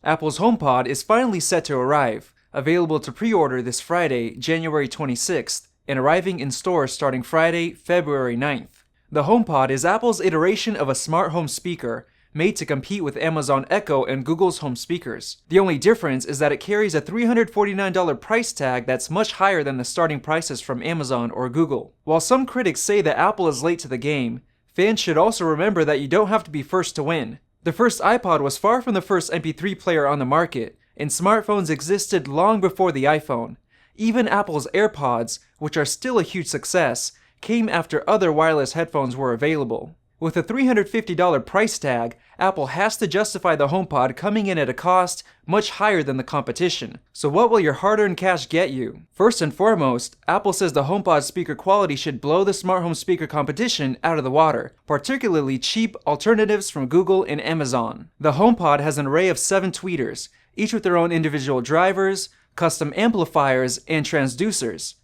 Apple's HomePod is finally set to arrive, available to pre-order this Friday, January 26th, and arriving in stores starting Friday, February 9th. The HomePod is Apple's iteration of a smart home speaker, made to compete with Amazon Echo and Google's home speakers. The only difference is that it carries a $349 price tag that's much higher than the starting prices from Amazon or Google. While some critics say that Apple is late to the game, fans should also remember that you don't have to be first to win. The first iPod was far from the first MP3 player on the market, and smartphones existed long before the iPhone. Even Apple's AirPods, which are still a huge success, came after other wireless headphones were available. With a $350 price tag, Apple has to justify the HomePod coming in at a cost much higher than the competition. So what will your hard-earned cash get you? First and foremost, Apple says the HomePod speaker quality should blow the smart home speaker competition out of the water, particularly cheap alternatives from Google and Amazon. The HomePod has an array of 7 tweeters, each with their own individual drivers, custom amplifiers, and transducers.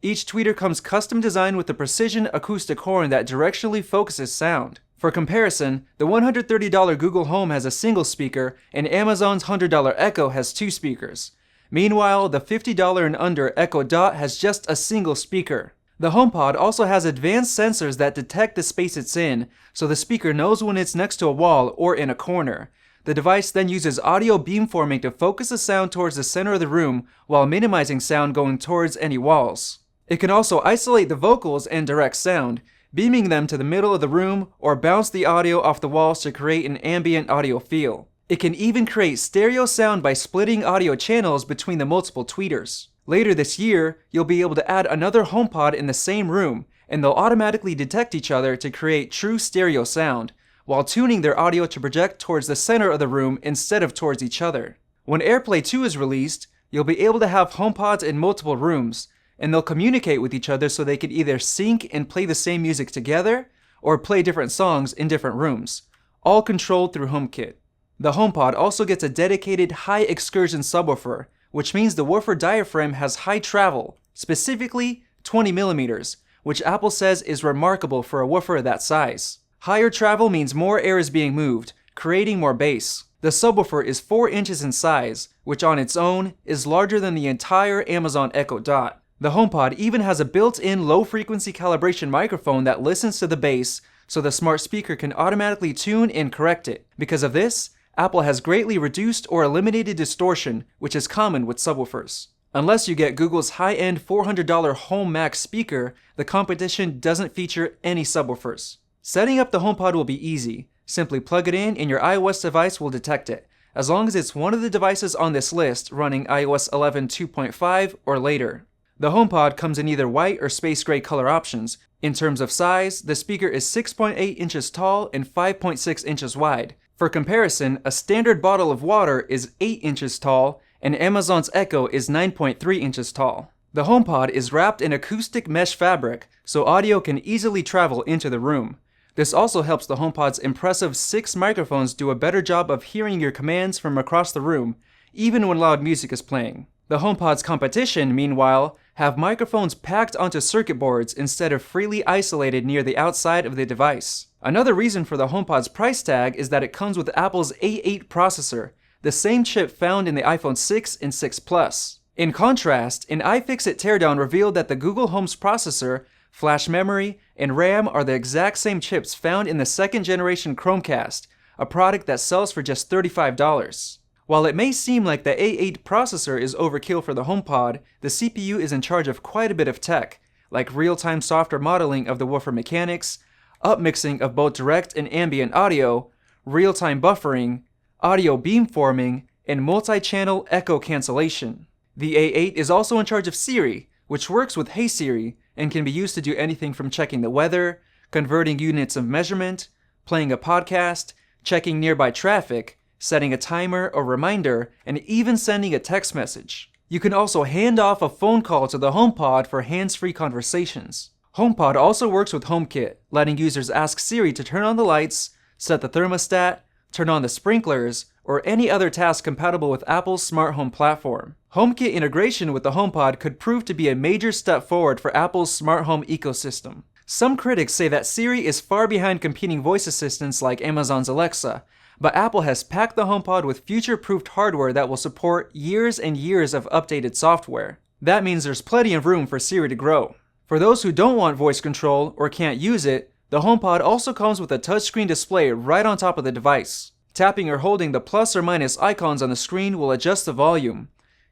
Each tweeter comes custom designed with a precision acoustic horn that directionally focuses sound. For comparison, the $130 Google Home has a single speaker, and Amazon's $100 Echo has 2 speakers. Meanwhile, the $50 and under Echo Dot has just a single speaker. The HomePod also has advanced sensors that detect the space it's in, so the speaker knows when it's next to a wall or in a corner. The device then uses audio beamforming to focus the sound towards the center of the room while minimizing sound going towards any walls. It can also isolate the vocals and direct sound, beaming them to the middle of the room or bounce the audio off the walls to create an ambient audio feel. It can even create stereo sound by splitting audio channels between the multiple tweeters. Later this year, you'll be able to add another HomePod in the same room, and they'll automatically detect each other to create true stereo sound, while tuning their audio to project towards the center of the room instead of towards each other. When AirPlay 2 is released, you'll be able to have HomePods in multiple rooms, and they'll communicate with each other so they can either sync and play the same music together, or play different songs in different rooms, all controlled through HomeKit. The HomePod also gets a dedicated high excursion subwoofer, which means the woofer diaphragm has high travel, specifically 20mm, which Apple says is remarkable for a woofer that size. Higher travel means more air is being moved, creating more bass. The subwoofer is 4 inches in size, which on its own is larger than the entire Amazon Echo Dot. The HomePod even has a built-in low-frequency calibration microphone that listens to the bass, so the smart speaker can automatically tune and correct it. Because of this, Apple has greatly reduced or eliminated distortion, which is common with subwoofers. Unless you get Google's high-end $400 Home Max speaker, the competition doesn't feature any subwoofers. Setting up the HomePod will be easy. Simply plug it in and your iOS device will detect it, as long as it's one of the devices on this list running iOS 11 2.5 or later. The HomePod comes in either white or space gray color options. In terms of size, the speaker is 6.8 inches tall and 5.6 inches wide. For comparison, a standard bottle of water is 8 inches tall, and Amazon's Echo is 9.3 inches tall. The HomePod is wrapped in acoustic mesh fabric, so audio can easily travel into the room. This also helps the HomePod's impressive 6 microphones do a better job of hearing your commands from across the room, even when loud music is playing. The HomePod's competition, meanwhile, have microphones packed onto circuit boards instead of freely isolated near the outside of the device. Another reason for the HomePod's price tag is that it comes with Apple's A8 processor, the same chip found in the iPhone 6 and 6 Plus. In contrast, an iFixit teardown revealed that the Google Home's processor, flash memory, and RAM are the exact same chips found in the second-generation Chromecast, a product that sells for just $35. While it may seem like the A8 processor is overkill for the HomePod, the CPU is in charge of quite a bit of tech, like real-time software modeling of the woofer mechanics, upmixing of both direct and ambient audio, real-time buffering, audio beamforming, and multi-channel echo cancellation. The A8 is also in charge of Siri, which works with Hey Siri and can be used to do anything from checking the weather, converting units of measurement, playing a podcast, checking nearby traffic, setting a timer or reminder, and even sending a text message. You can also hand off a phone call to the HomePod for hands-free conversations. HomePod also works with HomeKit, letting users ask Siri to turn on the lights, set the thermostat, turn on the sprinklers, or any other task compatible with Apple's smart home platform. HomeKit integration with the HomePod could prove to be a major step forward for Apple's smart home ecosystem. Some critics say that Siri is far behind competing voice assistants like Amazon's Alexa, but Apple has packed the HomePod with future-proofed hardware that will support years and years of updated software. That means there's plenty of room for Siri to grow. For those who don't want voice control or can't use it, the HomePod also comes with a touchscreen display right on top of the device. Tapping or holding the plus or minus icons on the screen will adjust the volume.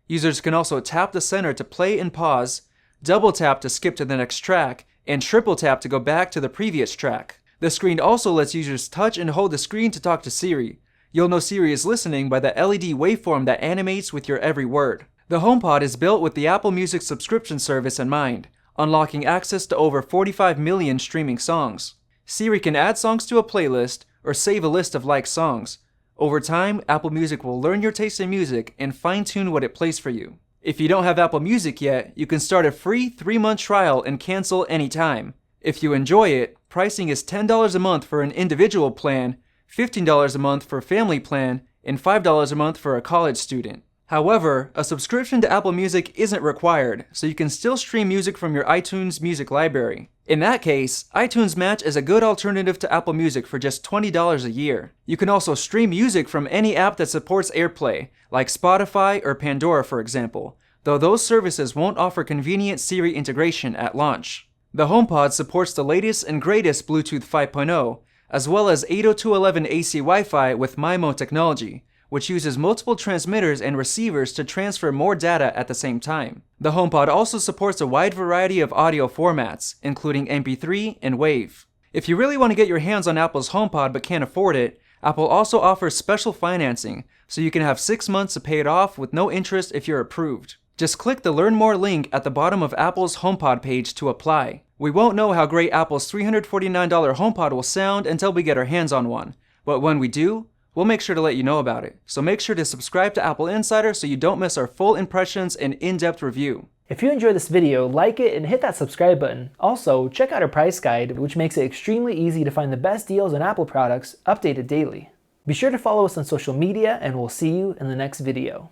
Users can also tap the center to play and pause, double tap to skip to the next track, and triple tap to go back to the previous track. The screen also lets users touch and hold the screen to talk to Siri. You'll know Siri is listening by the LED waveform that animates with your every word. The HomePod is built with the Apple Music subscription service in mind, unlocking access to over 45 million streaming songs. Siri can add songs to a playlist or save a list of liked songs. Over time, Apple Music will learn your taste in music and fine-tune what it plays for you. If you don't have Apple Music yet, you can start a free 3-month trial and cancel anytime. If you enjoy it, pricing is $10 a month for an individual plan, $15 a month for a family plan, and $5 a month for a college student. However, a subscription to Apple Music isn't required, so you can still stream music from your iTunes music library. In that case, iTunes Match is a good alternative to Apple Music for just $20 a year. You can also stream music from any app that supports AirPlay, like Spotify or Pandora for example, though those services won't offer convenient Siri integration at launch. The HomePod supports the latest and greatest Bluetooth 5.0, as well as 802.11 AC Wi-Fi with MIMO technology, which uses multiple transmitters and receivers to transfer more data at the same time. The HomePod also supports a wide variety of audio formats, including MP3 and WAV. If you really want to get your hands on Apple's HomePod but can't afford it, Apple also offers special financing, so you can have 6 months to pay it off with no interest if you're approved. Just click the Learn More link at the bottom of Apple's HomePod page to apply. We won't know how great Apple's $349 HomePod will sound until we get our hands on one, but when we do, we'll make sure to let you know about it. So make sure to subscribe to Apple Insider so you don't miss our full impressions and in-depth review. If you enjoyed this video, like it and hit that subscribe button. Also, check out our price guide, which makes it extremely easy to find the best deals on Apple products, updated daily. Be sure to follow us on social media, and we'll see you in the next video.